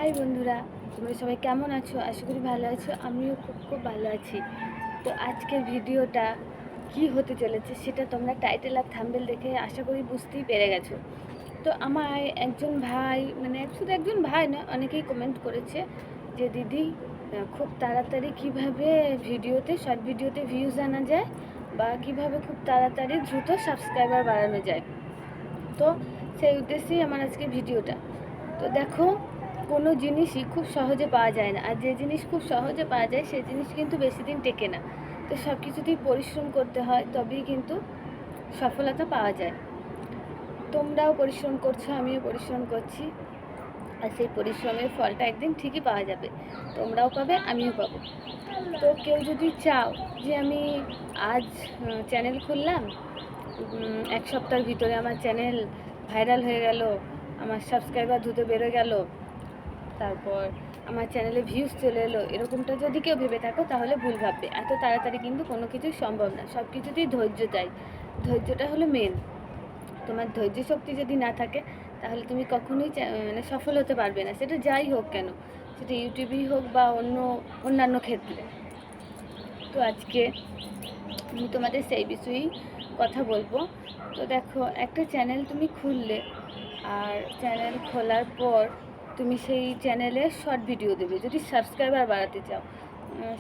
High বন্ধুরা, তোমরা সবাই কেমন আছো? আশা করি ভালো আছো। আমিও খুব ভালো আছি। তো আজকের ভিডিওটা কি হতে চলেছে সেটা তোমরা টাইটেল আর থাম্বনেল দেখে আশা করি বুঝতেই পেরে গেছো। তো আমার একজন ভাই, মানে শুধু একজন ভাই না, অনেকেই কমেন্ট করেছে যে দিদি খুব তাড়াতাড়ি কিভাবে শর্ট ভিডিওতে ভিউজ আনা যায় বা কিভাবে খুব তাড়াতাড়ি দ্রুত সাবস্ক্রাইবার বাড়ানো যায়। তো সেই উদ্দেশ্যেই আমার আজকে ভিডিওটা। তো দেখো, কোনো জিনিসই খুব সহজে পাওয়া যায় না, আর যে জিনিস খুব সহজে পাওয়া যায় সেই জিনিস কিন্তু বেশি দিন টেকে না। তো সব কিছুতেই পরিশ্রম করতে হয়, তবেই কিন্তু সফলতা পাওয়া যায়। তোমরাও পরিশ্রম করছো, আমিও পরিশ্রম করছি, আর সেই পরিশ্রমের ফলটা একদিন ঠিকই পাওয়া যাবে। তোমরাও পাবে, আমিও পাবো। তো কেউ যদি চাও যে আমি আজ চ্যানেল খুললাম, এক সপ্তাহের ভিতরে আমার চ্যানেল ভাইরাল হয়ে গেল, আমার সাবস্ক্রাইবার দ্রুত বেড়ে গেল, তারপর আমার চ্যানেলে ভিউজ চলে এলো, এরকমটা যদি কেউ ভেবে থাকো তাহলে ভুল ভাববে। এত তাড়াতাড়ি কিন্তু কোনো কিছুই সম্ভব না। সব কিছুতেই ধৈর্য চাই। ধৈর্যটা হলো মেন। তোমার ধৈর্য শক্তি যদি না থাকে তাহলে তুমি কখনোই মানে সফল হতে পারবে না, সেটা যাই হোক কেন, সেটা ইউটিউবেই হোক বা অন্যান্য ক্ষেত্রে। তো আজকে আমি তোমাদের সেই বিষয়েই কথা বলবো। তো দেখো, একটা চ্যানেল তুমি খুললে, আর চ্যানেল খোলার পর তুমি সেই চ্যানেলে শর্ট ভিডিও দেবে যদি সাবস্ক্রাইবার বাড়াতে চাও।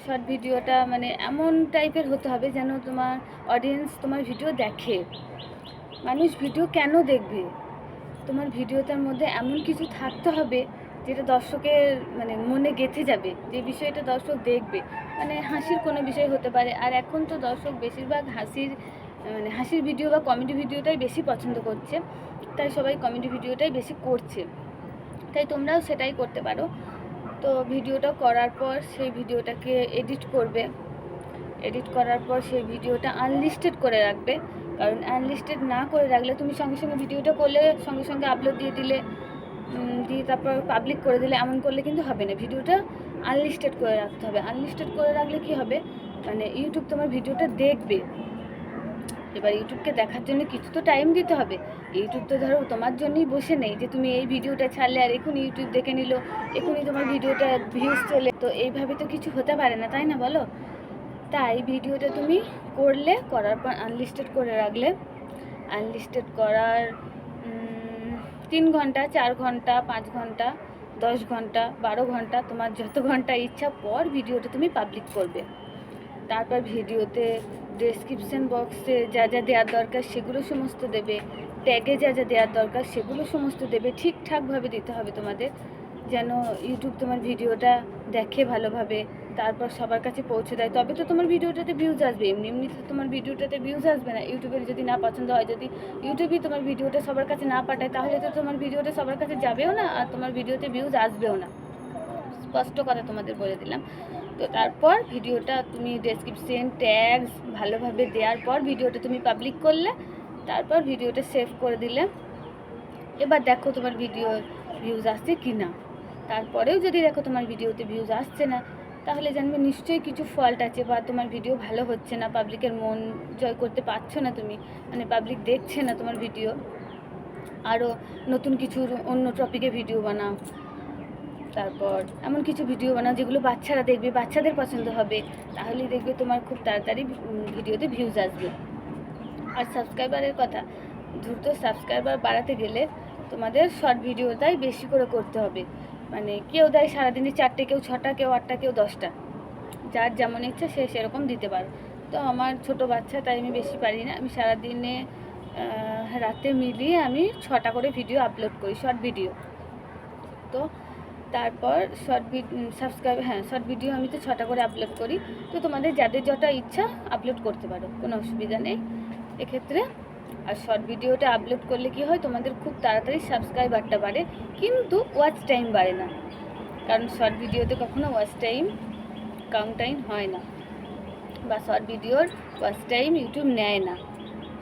শর্ট ভিডিওটা মানে এমন টাইপের হতে হবে যেন তোমার অডিয়েন্স তোমার ভিডিও দেখে। মানুষ ভিডিও কেন দেখবে? তোমার ভিডিওটার মধ্যে এমন কিছু থাকতে হবে যেটা দর্শকের মানে মনে গেঁথে যাবে, যে বিষয়টা দর্শক দেখবে। মানে হাসির কোনো বিষয় হতে পারে, আর এখন তো দর্শক বেশিরভাগ হাসির ভিডিও বা কমেডি ভিডিওটাই বেশি পছন্দ করছে, তাই সবাই কমেডি ভিডিওটাই বেশি করছে। তাই তোমরাও সেটাই করতে পারো। তো ভিডিওটা করার পর সেই ভিডিওটাকে এডিট করবে। এডিট করার পর সেই ভিডিওটা আনলিস্টেড করে রাখবে, কারণ আনলিস্টেড না করে রাখলে তুমি সঙ্গে সঙ্গে ভিডিওটা করলে সঙ্গে সঙ্গে আপলোড দিয়ে দিলে, দিয়ে তারপর পাবলিক করে দিলে, এমন করলে কিন্তু হবে না। ভিডিওটা আনলিস্টেড করে রাখতে হবে। আনলিস্টেড করে রাখলে কি হবে, মানে ইউটিউব তোমার ভিডিওটা দেখবে। এবার ইউটিউবকে দেখার জন্য কিছু তো টাইম দিতে হবে। ইউটিউব তো ধরো তোমার জন্যই বসে নেই যে তুমি এই ভিডিওটা ছাড়লে আর এখনই ইউটিউব দেখে নিল, এখনই তোমার ভিডিওটা ভিউজ চলে। তো এইভাবে তো কিছু হতে পারে না, তাই না বলো? তাই ভিডিওটা তুমি করার পর আনলিস্টেড করে রাখলে, আনলিস্টেড করার 3 ঘন্টা, 4 ঘন্টা, 5 ঘন্টা, 10 ঘন্টা, 12 ঘন্টা, তোমার যত ঘন্টা ইচ্ছা পর ভিডিওটা তুমি পাবলিক করবে। তারপর ভিডিওতে ডেসক্রিপশন বক্সে যা যা দেওয়ার দরকার সেগুলো সমস্ত দেবে, ট্যাগে যা যা দেওয়ার দরকার সেগুলো সমস্ত দেবে। ঠিকঠাকভাবে দিতে হবে তোমাদের, যেন ইউটিউব তোমার ভিডিওটা দেখে ভালোভাবে, তারপর সবার কাছে পৌঁছে দেয়। তবে তো তোমার ভিডিওটাতে ভিউজ আসবে। এমনি তো তোমার ভিডিওটাতে ভিউজ আসবে না। ইউটিউবের যদি না পছন্দ হয়, যদি ইউটিউবই তোমার ভিডিওটা সবার কাছে না পাঠায়, তাহলে তো তোমার ভিডিওটা সবার কাছে যাবেও না, আর তোমার ভিডিওতে ভিউজ আসবেও না। স্পষ্ট কথা তোমাদের বলে দিলাম। তো তারপর ভিডিওটা তুমি ডেসক্রিপশন ট্যাগস ভালোভাবে দেওয়ার পর ভিডিওটা তুমি পাবলিক করলে, তারপর ভিডিওটা সেভ করে দিলে। এবার দেখো তোমার ভিডিও ভিউজ আসছে কি না। তারপরেও যদি দেখো তোমার ভিডিওতে ভিউজ আসছে না, তাহলে জানবে নিশ্চয়ই কিছু ফল্ট আছে, বা তোমার ভিডিও ভালো হচ্ছে না, পাবলিকের মন জয় করতে পারছো না তুমি, মানে পাবলিক দেখছে না তোমার ভিডিও। আরও নতুন কিছু অন্য টপিকে ভিডিও বানাও। তারপর এমন কিছু ভিডিও বানাও যেগুলো বাচ্চারা দেখবে, বাচ্চাদের পছন্দ হবে, তাহলেই দেখবে তোমার খুব তাড়াতাড়ি ভিডিওতে ভিউজ আসবে। আর সাবস্ক্রাইবারের কথা, দ্রুত সাবস্ক্রাইবার বাড়াতে গেলে তোমাদের শর্ট ভিডিওটাই বেশি করে করতে হবে। মানে কেউ দেয় সারাদিনে 4টে, কেউ 6টা, কেউ 8টা, কেউ 10টা, যার যেমন ইচ্ছা সে সেরকম দিতে পারো। তো আমার ছোট বাচ্চা, তাই আমি বেশি পারি না। আমি সারাদিনে রাতে মিলিয়ে আমি 6টা করে ভিডিও আপলোড করি, শর্ট ভিডিও। তো তারপর শর্ট ভিডিও আমি তো 6টা করে আপলোড করি। তো তোমাদের যাদের যটা ইচ্ছা আপলোড করতে পারো, কোনো অসুবিধা নেই এক্ষেত্রে। আর শর্ট ভিডিওটা আপলোড করলে কি হয়, তোমাদের খুব তাড়াতাড়ি সাবস্ক্রাইবারটা বাড়ে, কিন্তু ওয়াচ টাইম বাড়ে না। কারণ শর্ট ভিডিওতে কখনো ওয়াচ টাইম কাউন্টাইন হয় না, বা শর্ট ভিডিওর ওয়াচ টাইম ইউটিউব নেয় না।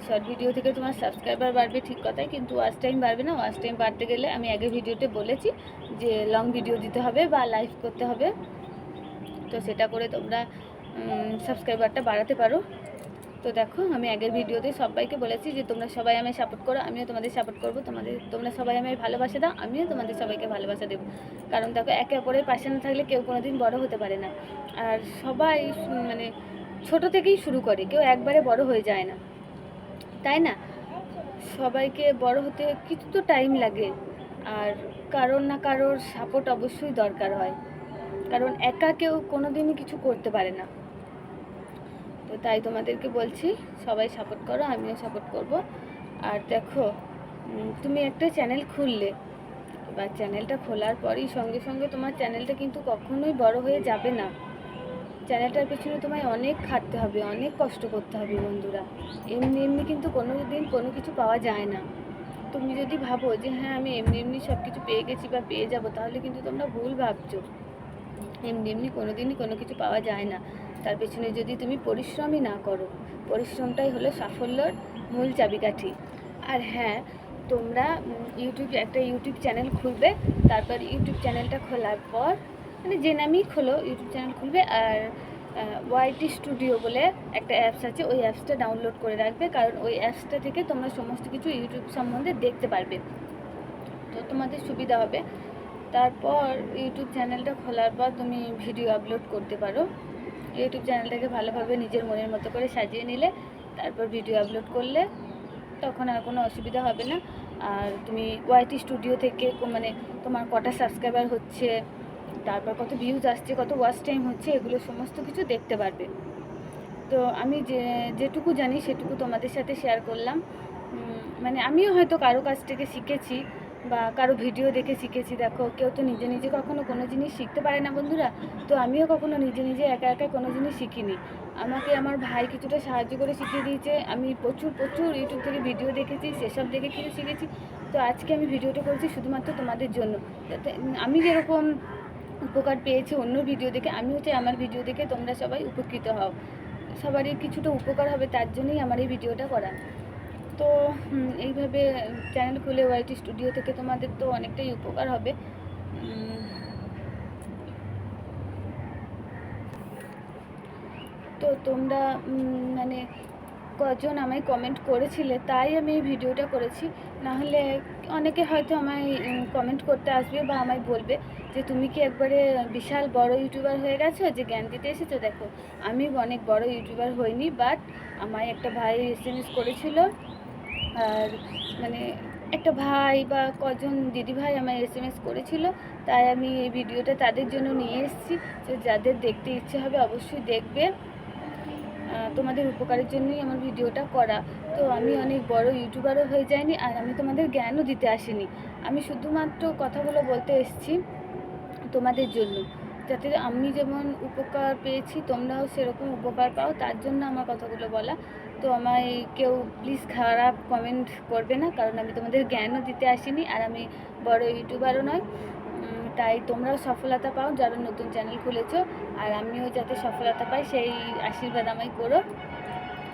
শর্ট ভিডিও থেকে তোমার সাবস্ক্রাইবার বাড়বে ঠিক কথাই, কিন্তু ওয়াচ টাইম বাড়বে না। ওয়াচ টাইম বাড়তে গেলে আমি আগে ভিডিওতে বলেছি যে লং ভিডিও দিতে হবে বা লাইভ করতে হবে। তো সেটা করে তোমরা সাবস্ক্রাইবারটা বাড়াতে পারো। তো দেখো, আমি আগের ভিডিওতে সবাইকে বলেছি যে তোমরা সবাই আমায় সাপোর্ট করো, আমিও তোমাদের সাপোর্ট করবো। তোমরা সবাই আমায় ভালোবাসা দাও, আমিও তোমাদের সবাইকে ভালোবাসা দেবো। কারণ দেখো, একে অপরের পাশে না থাকলে কেউ কোনো দিন বড় হতে পারে না। আর সবাই মানে ছোট থেকেই শুরু করে, কেউ একবারে বড় হয়ে যায় না, তাই না? সবাইকে বড় হতে কিছু তো টাইম লাগে, আর কারোর না কারোর সাপোর্ট অবশ্যই দরকার হয়, কারণ একা কেউ কোনো দিনই কিছু করতে পারে না। তো তাই তোমাদেরকে বলছি, সবাই সাপোর্ট করো, আমিও সাপোর্ট করব। আর দেখো, তুমি একটা চ্যানেল খুললে, বা চ্যানেলটা খোলার পরই সঙ্গে সঙ্গে তোমার চ্যানেলটা কিন্তু কখনোই বড় হয়ে যাবে না। চ্যানেলটার পেছনে তোমায় অনেক খাটতে হবে, অনেক কষ্ট করতে হবে বন্ধুরা। এমনি এমনি কিন্তু কোনো দিন কোনো কিছু পাওয়া যায় না। তুমি যদি ভাবো যে হ্যাঁ আমি এমনি এমনি সব কিছু পেয়ে গেছি বা পেয়ে যাবো, তাহলে কিন্তু তোমরা ভুল ভাবছো। এমনি এমনি কোনো দিনই কোনো কিছু পাওয়া যায় না। তার পেছনে যদি তুমি পরিশ্রমই না করো, পরিশ্রমটাই হলো সাফল্যর মূল চাবিকাঠি। আর হ্যাঁ, তোমরা একটা ইউটিউব চ্যানেল খুলবে, তারপর ইউটিউব চ্যানেলটা খোলার পর মানে যে নামেই খোলো, ইউটিউব চ্যানেল খুলবে, আর ওয়াইটি স্টুডিও বলে একটা অ্যাপস আছে, ওই অ্যাপসটা ডাউনলোড করে রাখবে, কারণ ওই অ্যাপসটা থেকে তোমরা সমস্ত কিছু ইউটিউব সম্বন্ধে দেখতে পারবে, তো তোমাদের সুবিধা হবে। তারপর ইউটিউব চ্যানেলটা খোলার পর তুমি ভিডিও আপলোড করতে পারো। ইউটিউব চ্যানেলটাকে ভালোভাবে নিজের মনের মতো করে সাজিয়ে নিলে, তারপর ভিডিও আপলোড করলে তখন আর কোনো অসুবিধা হবে না। আর তুমি ওয়াইটি স্টুডিও থেকে মানে তোমার কটা সাবস্ক্রাইবার হচ্ছে, তারপর কত ভিউজ আসছে, কত ওয়াচ টাইম হচ্ছে, এগুলো সমস্ত কিছু দেখতে পারবে। তো আমি যেটুকু জানি সেটুকু তোমাদের সাথে শেয়ার করলাম। মানে আমিও হয়তো কারো কাছ থেকে শিখেছি বা কারো ভিডিও দেখে শিখেছি। দেখো, কেউ তো নিজে নিজে কখনো কোনো জিনিস শিখতে পারে না বন্ধুরা। তো আমিও কখনো নিজে নিজে একা একা কোনো জিনিস শিখিনি। আমাকে আমার ভাই কিছুটা সাহায্য করে শিখিয়ে দিয়েছে। আমি প্রচুর ইউটিউব থেকে ভিডিও দেখেছি, সেসব দেখে কিছু শিখেছি। তো আজকে আমি ভিডিওটা করছি শুধুমাত্র তোমাদের জন্য, যাতে আমি যেরকম উপকার পেয়েছি অন্য ভিডিও দেখে, আমিও চাই আমার ভিডিও দেখে তোমরা সবাই উপকৃত হও, সবারই কিছুটা উপকার হবে, তার জন্যই আমার এই ভিডিওটা করা। তো এইভাবে চ্যানেল খুলে ওয়াইটি স্টুডিও থেকে তোমাদের তো অনেকটাই উপকার হবে। তো তোমরা মানে কজন আমায় কমেন্ট করেছিলে, তাই আমি এই ভিডিওটা করেছি। নাহলে অনেকে হয়তো আমায় কমেন্ট করতে আসবে বা আমায় বলবে যে তুমি কি একবারে বিশাল বড় ইউটিউবার হয়ে গেছো যে জ্ঞান দিতে এসেছো। দেখো, আমি অনেক বড় ইউটিউবার হইনি, বাট আমায় একটা ভাই এসএমএস করেছিল, আর মানে একটা ভাই বা কজন দিদিভাই আমায় এসএমএস করেছিল, তাই আমি এই ভিডিওটা তাদের জন্য নিয়ে এসেছি। তো যাদের দেখতে ইচ্ছে হবে অবশ্যই দেখবে, তোমাদের উপকারের জন্যই আমার ভিডিওটা করা। তো আমি অনেক বড় ইউটিউবারও হয়ে যাইনি, আর আমি তোমাদের জ্ঞানও দিতে আসিনি। আমি শুধুমাত্র কথাগুলো বলতে এসেছি তোমাদের জন্য, যাতে আমি যেমন উপকার পেয়েছি তোমরাও সেরকম উপকার পাও, তার জন্য আমার কথাগুলো বলা। তো আমায় কেউ প্লিজ খারাপ কমেন্ট করবে না, কারণ আমি তোমাদের জ্ঞানও দিতে আসিনি, আর আমি বড় ইউটিউবারও নয়। তাই তোমরাও সফলতা পাও যারা নতুন চ্যানেল খুলেছো, আর আমিও যাতে সফলতা পাই সেই আশীর্বাদ আমায় করো।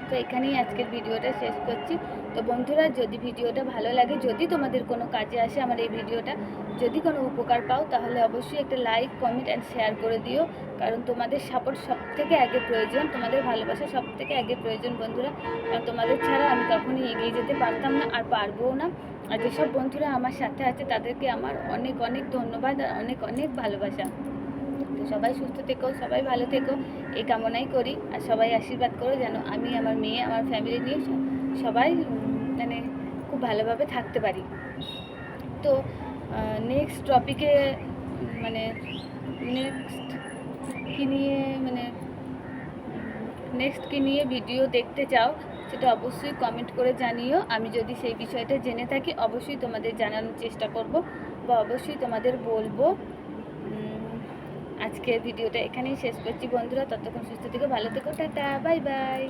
তো এখানেই আজকের ভিডিওটা শেষ করছি। তো বন্ধুরা, যদি ভিডিওটা ভালো লাগে, যদি তোমাদের কোনো কাজে আসে আমার এই ভিডিওটা, যদি কোনো উপকার পাও, তাহলে অবশ্যই একটা লাইক, কমেন্ট অ্যান্ড শেয়ার করে দিও। কারণ তোমাদের সাপোর্ট সবথেকে আগে প্রয়োজন, তোমাদের ভালোবাসা সবথেকে আগে প্রয়োজন বন্ধুরা। কারণ তোমাদের ছাড়া আমি কখনোই এগিয়ে যেতে পারতাম না, আর পারবও না। আর যেসব বন্ধুরা আমার সাথে আছে তাদেরকে আমার অনেক অনেক ধন্যবাদ আর অনেক অনেক ভালোবাসা। তো সবাই সুস্থ থেকো, সবাই ভালো থেকো, এই কামনাই করি। আর সবাই আশীর্বাদ করো যেন আমি, আমার মেয়ে, আমার ফ্যামিলি নিয়ে সবাই মানে খুব ভালোভাবে থাকতে পারি। তো নেক্সট টপিকে মানে নেক্সট কি নিয়ে ভিডিও দেখতে চাও সেটা অবশ্যই কমেন্ট করে জানিও। আমি যদি সেই বিষয়টা জেনে থাকি অবশ্যই তোমাদের জানানোর চেষ্টা করব, বা অবশ্যই তোমাদের বলবো। আজকের ভিডিওটা এখানেই শেষ করছি বন্ধুরা। ততক্ষণ সুস্থ থেকো, ভালো থেকো, টাটা, বাই বাই।